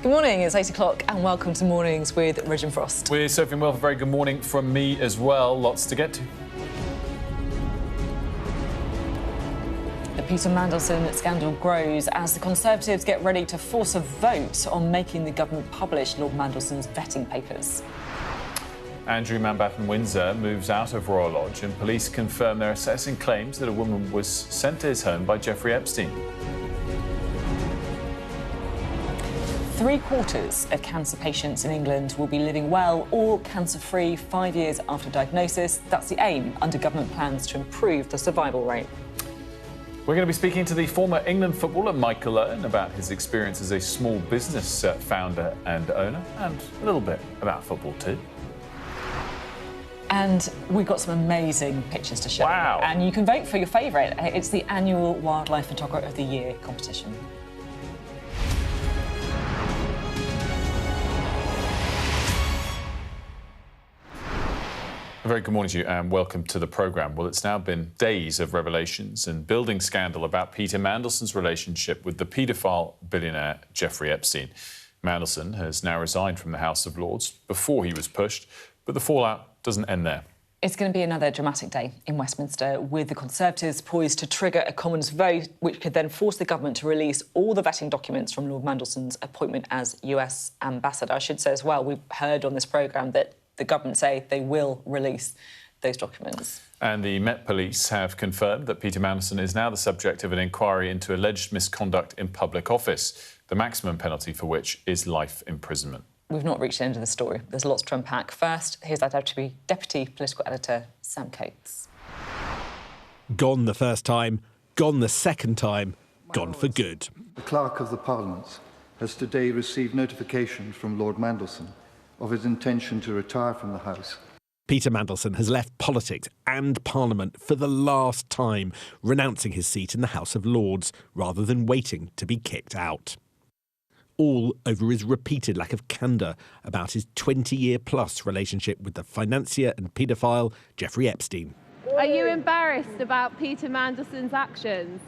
Good morning, it's 8 o'clock and welcome to Mornings with Ridge and Frost. We're Sophie and Will, a very good morning from me as well. Lots to get to. The Peter Mandelson scandal grows as the Conservatives get ready to force a vote on making the government publish Lord Mandelson's vetting papers. Andrew Mountbatten Windsor moves out of Royal Lodge and police confirm they're assessing claims that a woman was sent to his home by Jeffrey Epstein. 3/4 of cancer patients in England will be living well or cancer-free 5 years after diagnosis. That's the aim under government plans to improve the survival rate. We're going to be speaking to the former England footballer Michael Owen about his experience as a small business founder and owner, and a little bit about football too. And we've got some amazing pictures to show. Wow. And you can vote for your favourite. It's the annual Wildlife Photographer of the Year competition. A very good morning to you and welcome to the programme. Well, it's now been days of revelations and building scandal about Peter Mandelson's relationship with the paedophile billionaire Jeffrey Epstein. Mandelson has now resigned from the House of Lords before he was pushed, but the fallout doesn't end there. It's going to be another dramatic day in Westminster, with the Conservatives poised to trigger a Commons vote, which could then force the government to release all the vetting documents from Lord Mandelson's appointment as US ambassador. I should say as well, we've heard on this programme that the government say they will release those documents. And the Met Police have confirmed that Peter Mandelson is now the subject of an inquiry into alleged misconduct in public office, the maximum penalty for which is life imprisonment. We've not reached the end of the story. There's lots to unpack. First, here's our Deputy Political Editor, Sam Coates. Gone the first time, gone the second time, gone for good. The Clerk of the Parliament has today received notification from Lord Mandelson of his intention to retire from the House. Peter Mandelson has left politics and Parliament for the last time, renouncing his seat in the House of Lords rather than waiting to be kicked out. All over his repeated lack of candour about his 20-year-plus relationship with the financier and paedophile Jeffrey Epstein. Are you embarrassed about Peter Mandelson's actions?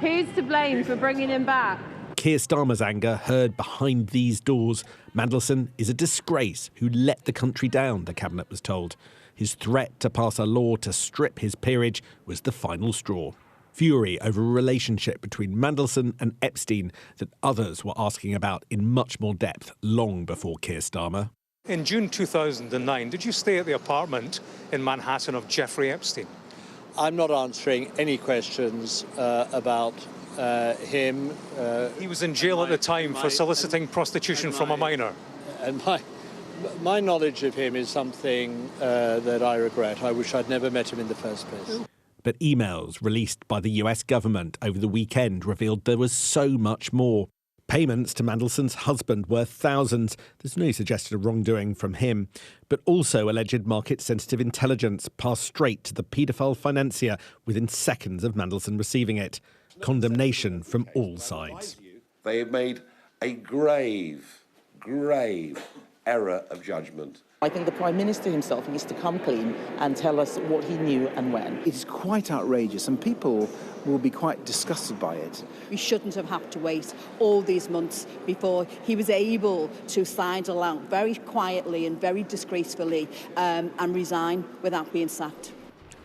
Who's to blame for bringing him back? Keir Starmer's anger heard behind these doors. Mandelson is a disgrace who let the country down, the Cabinet was told. His threat to pass a law to strip his peerage was the final straw. Fury over a relationship between Mandelson and Epstein that others were asking about in much more depth long before Keir Starmer. In June 2009, did you stay at the apartment in Manhattan of Jeffrey Epstein? I'm not answering any questions about him. He was in jail at the time for soliciting prostitution from a minor. And my knowledge of him is something that I regret. I wish I'd never met him in the first place. But emails released by the US government over the weekend revealed there was so much more. Payments to Mandelson's husband were thousands. There's no suggestion of wrongdoing from him. But also alleged market-sensitive intelligence passed straight to the paedophile financier within seconds of Mandelson receiving it. Condemnation from all sides. They have made a grave error of judgment. I think the Prime Minister himself needs to come clean and tell us what he knew and when. It is quite outrageous and people will be quite disgusted by it. We shouldn't have had to wait all these months before he was able to sidle out very quietly and very disgracefully and resign without being sacked.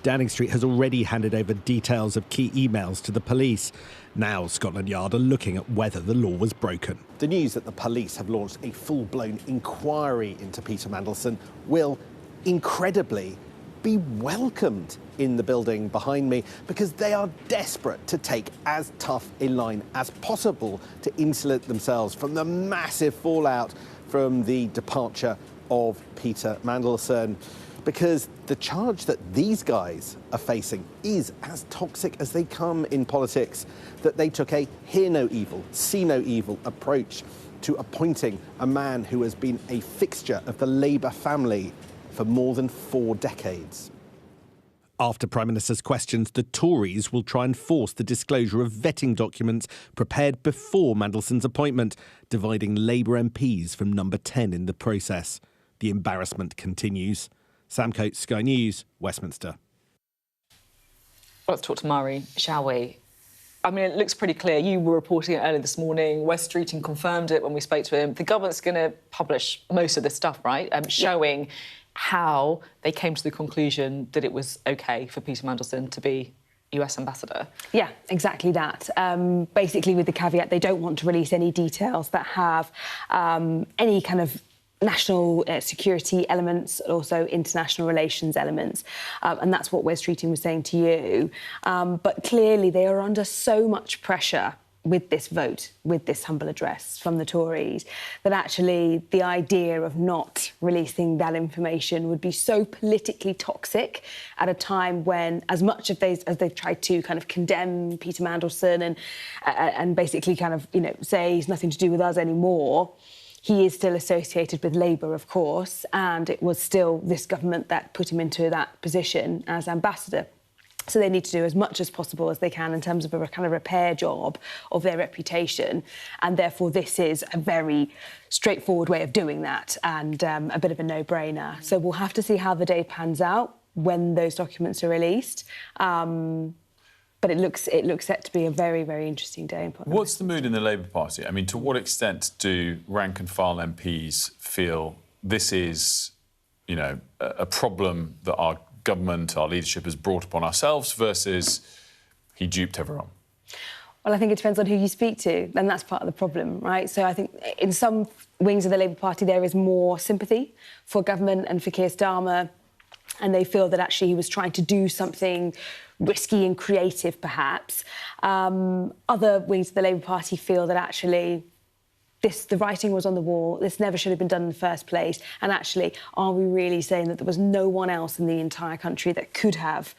Downing Street has already handed over details of key emails to the police. Now Scotland Yard are looking at whether the law was broken. The news that the police have launched a full-blown inquiry into Peter Mandelson will, incredibly, be welcomed in the building behind me because they are desperate to take as tough a line as possible to insulate themselves from the massive fallout from the departure of Peter Mandelson. Because the charge that these guys are facing is as toxic as they come in politics, that they took a hear no evil, see no evil approach to appointing a man who has been a fixture of the Labour family for more than 4 decades. After Prime Minister's questions, the Tories will try and force the disclosure of vetting documents prepared before Mandelson's appointment, dividing Labour MPs from number 10 in the process. The embarrassment continues. Sam Coates, Sky News, Westminster. Let's talk to Murray, shall we? I mean, it looks pretty clear. You were reporting it earlier this morning. Wes Streeting confirmed it when we spoke to him. The government's going to publish most of this stuff, right? Showing how they came to the conclusion that it was OK for Peter Mandelson to be US ambassador. Yeah, exactly that. Basically, with the caveat, they don't want to release any details that have any kind of national security elements, also international relations elements. And that's what Wes Streeting was saying to you. But clearly, they are under so much pressure with this vote, with this humble address from the Tories, that actually the idea of not releasing that information would be so politically toxic at a time when, as much as they've tried to kind of condemn Peter Mandelson and basically kind of, say he's nothing to do with us anymore, he is still associated with Labour, of course, and it was still this government that put him into that position as ambassador. So they need to do as much as possible as they can in terms of a kind of repair job of their reputation. And therefore, this is a very straightforward way of doing that and a bit of a no-brainer. So we'll have to see how the day pans out when those documents are released. But it looks set to be a very, very interesting day in Parliament. What's the mood in the Labour Party? I mean, to what extent do rank-and-file MPs feel this is, a problem that our government, our leadership has brought upon ourselves versus he duped everyone? Well, I think it depends on who you speak to, and that's part of the problem, right? So I think in some wings of the Labour Party there is more sympathy for government and for Keir Starmer, and they feel that actually he was trying to do something risky and creative, perhaps. Other wings of the Labour Party feel that actually the writing was on the wall, this never should have been done in the first place, and actually, are we really saying that there was no one else in the entire country that could have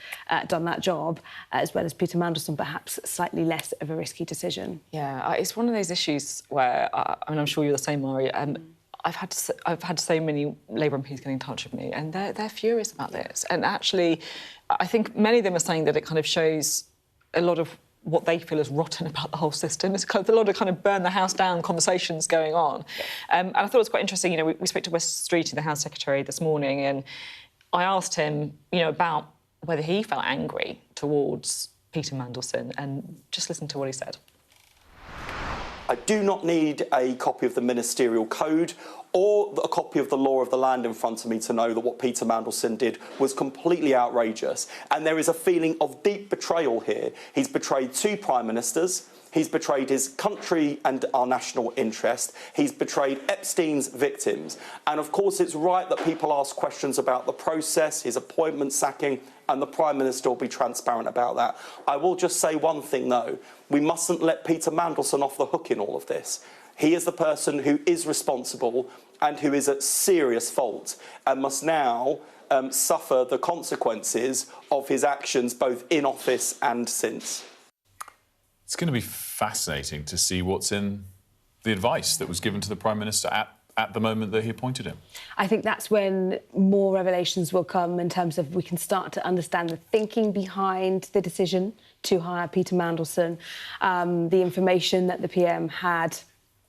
done that job, as well as Peter Mandelson, perhaps slightly less of a risky decision? Yeah, it's one of those issues where, I'm sure you're the same, Mari, I've had so many Labour MPs get in touch with me, and they're furious about this. And actually, I think many of them are saying that it kind of shows a lot of what they feel is rotten about the whole system. It's kind of a lot of kind of burn the house down conversations going on. And I thought it was quite interesting, we spoke to Wes Streeting, the House Secretary, this morning, and I asked him, about whether he felt angry towards Peter Mandelson, and just listen to what he said. I do not need a copy of the ministerial code or a copy of the law of the land in front of me to know that what Peter Mandelson did was completely outrageous. And there is a feeling of deep betrayal here. He's betrayed two prime ministers. He's betrayed his country and our national interest. He's betrayed Epstein's victims. And of course, it's right that people ask questions about the process, his appointment sacking, and the Prime Minister will be transparent about that. I will just say one thing, though. We mustn't let Peter Mandelson off the hook in all of this. He is the person who is responsible and who is at serious fault and must now suffer the consequences of his actions both in office and since. It's going to be fascinating to see what's in the advice that was given to the Prime Minister at the moment that he appointed him. I think that's when more revelations will come in terms of we can start to understand the thinking behind the decision to hire Peter Mandelson, the information that the PM had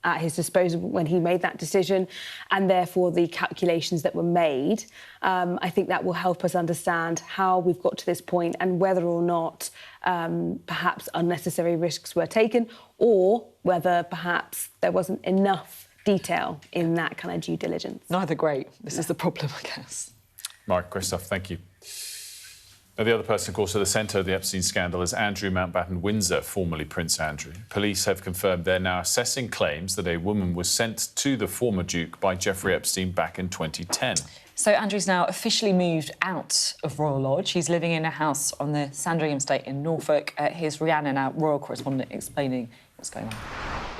at his disposal when he made that decision, and therefore the calculations that were made. I think that will help us understand how we've got to this point and whether or not perhaps unnecessary risks were taken, or whether perhaps there wasn't enough detail in that kind of due diligence. Neither great. This is the problem, I guess. Mark, great stuff. Thank you. Now, the other person, of course, at the centre of the Epstein scandal is Andrew Mountbatten Windsor, formerly Prince Andrew. Police have confirmed they're now assessing claims that a woman was sent to the former Duke by Jeffrey Epstein back in 2010. So Andrew's now officially moved out of Royal Lodge. He's living in a house on the Sandringham estate in Norfolk. Here's Rhiannon, our royal correspondent, explaining what's going on.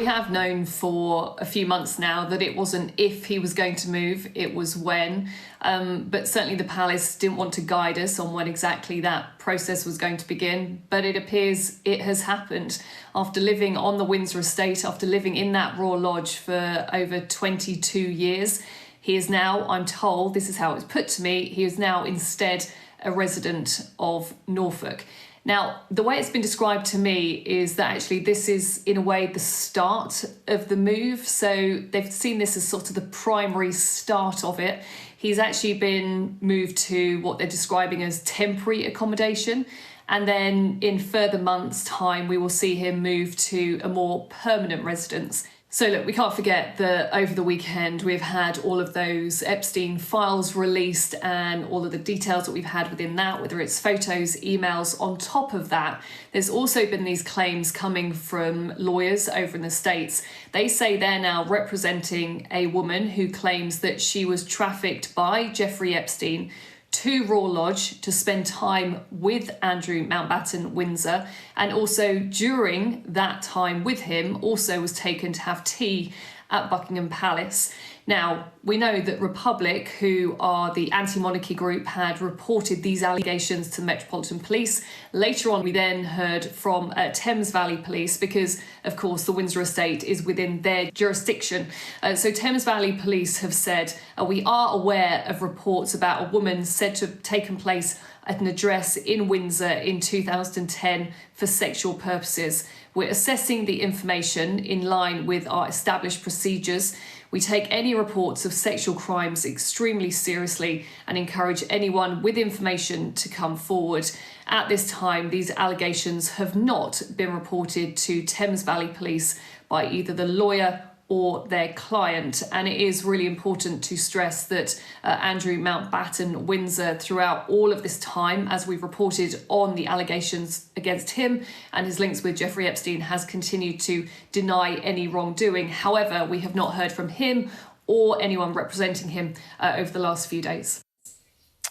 We have known for a few months now that it wasn't if he was going to move, it was when. But certainly the palace didn't want to guide us on when exactly that process was going to begin. But it appears it has happened. After living on the Windsor estate, after living in that Royal Lodge for over 22 years, he is now, I'm told, this is how it's put to me, he is now instead a resident of Norfolk. Now, the way it's been described to me is that actually this is, in a way, the start of the move. So they've seen this as sort of the primary start of it. He's actually been moved to what they're describing as temporary accommodation. And then in further months' time, we will see him move to a more permanent residence. So look, we can't forget that over the weekend we've had all of those Epstein files released and all of the details that we've had within that, whether it's photos, emails. On top of that, there's also been these claims coming from lawyers over in the States. They say they're now representing a woman who claims that she was trafficked by Jeffrey Epstein to Raw Lodge to spend time with Andrew Mountbatten Windsor, and also during that time with him also was taken to have tea at Buckingham Palace. Now, we know that Republic, who are the anti-monarchy group, had reported these allegations to the Metropolitan Police. Later on, we then heard from Thames Valley Police because, of course, the Windsor estate is within their jurisdiction. So Thames Valley Police have said, we are aware of reports about a woman said to have taken place at an address in Windsor in 2010 for sexual purposes. We're assessing the information in line with our established procedures. We take any reports of sexual crimes extremely seriously and encourage anyone with information to come forward. At this time, these allegations have not been reported to Thames Valley Police by either the lawyer or their client. And it is really important to stress that Andrew Mountbatten Windsor, throughout all of this time, as we've reported on the allegations against him and his links with Jeffrey Epstein, has continued to deny any wrongdoing. However, we have not heard from him or anyone representing him over the last few days.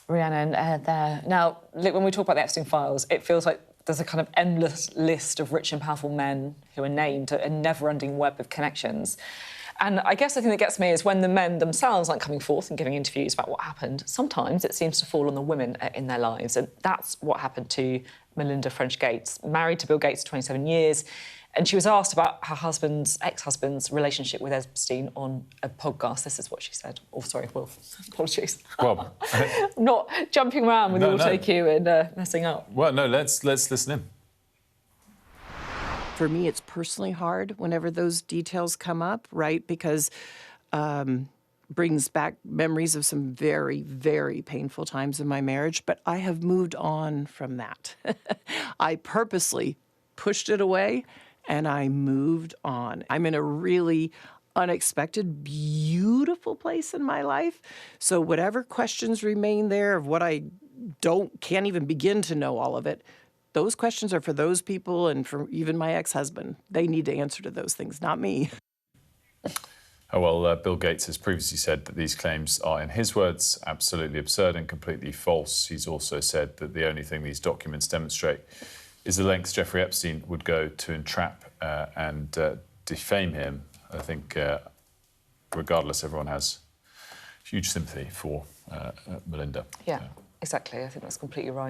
Rhiannon, there. Now, look, when we talk about the Epstein files, it feels like there's a kind of endless list of rich and powerful men who are named, a never-ending web of connections. And I guess the thing that gets me is when the men themselves aren't coming forth and giving interviews about what happened, sometimes it seems to fall on the women in their lives. And that's what happened to Melinda French Gates, married to Bill Gates for 27 years. And she was asked about her ex-husband's relationship with Epstein on a podcast. This is what she said. Oh, sorry, Will. Apologies. Well, not jumping around with your take you and messing up. Well, no, let's listen in. For me, it's personally hard whenever those details come up, right? Because brings back memories of some very, very painful times in my marriage. But I have moved on from that. I purposely pushed it away and I moved on. I'm in a really unexpected, beautiful place in my life. So whatever questions remain there of what I can't even begin to know all of it, those questions are for those people and for even my ex-husband. They need to answer to those things, not me. Oh, well, Bill Gates has previously said that these claims are, in his words, absolutely absurd and completely false. He's also said that the only thing these documents demonstrate is the lengths Jeffrey Epstein would go to entrap and defame him. I think, regardless, everyone has huge sympathy for Melinda. Yeah, exactly. I think that's completely right.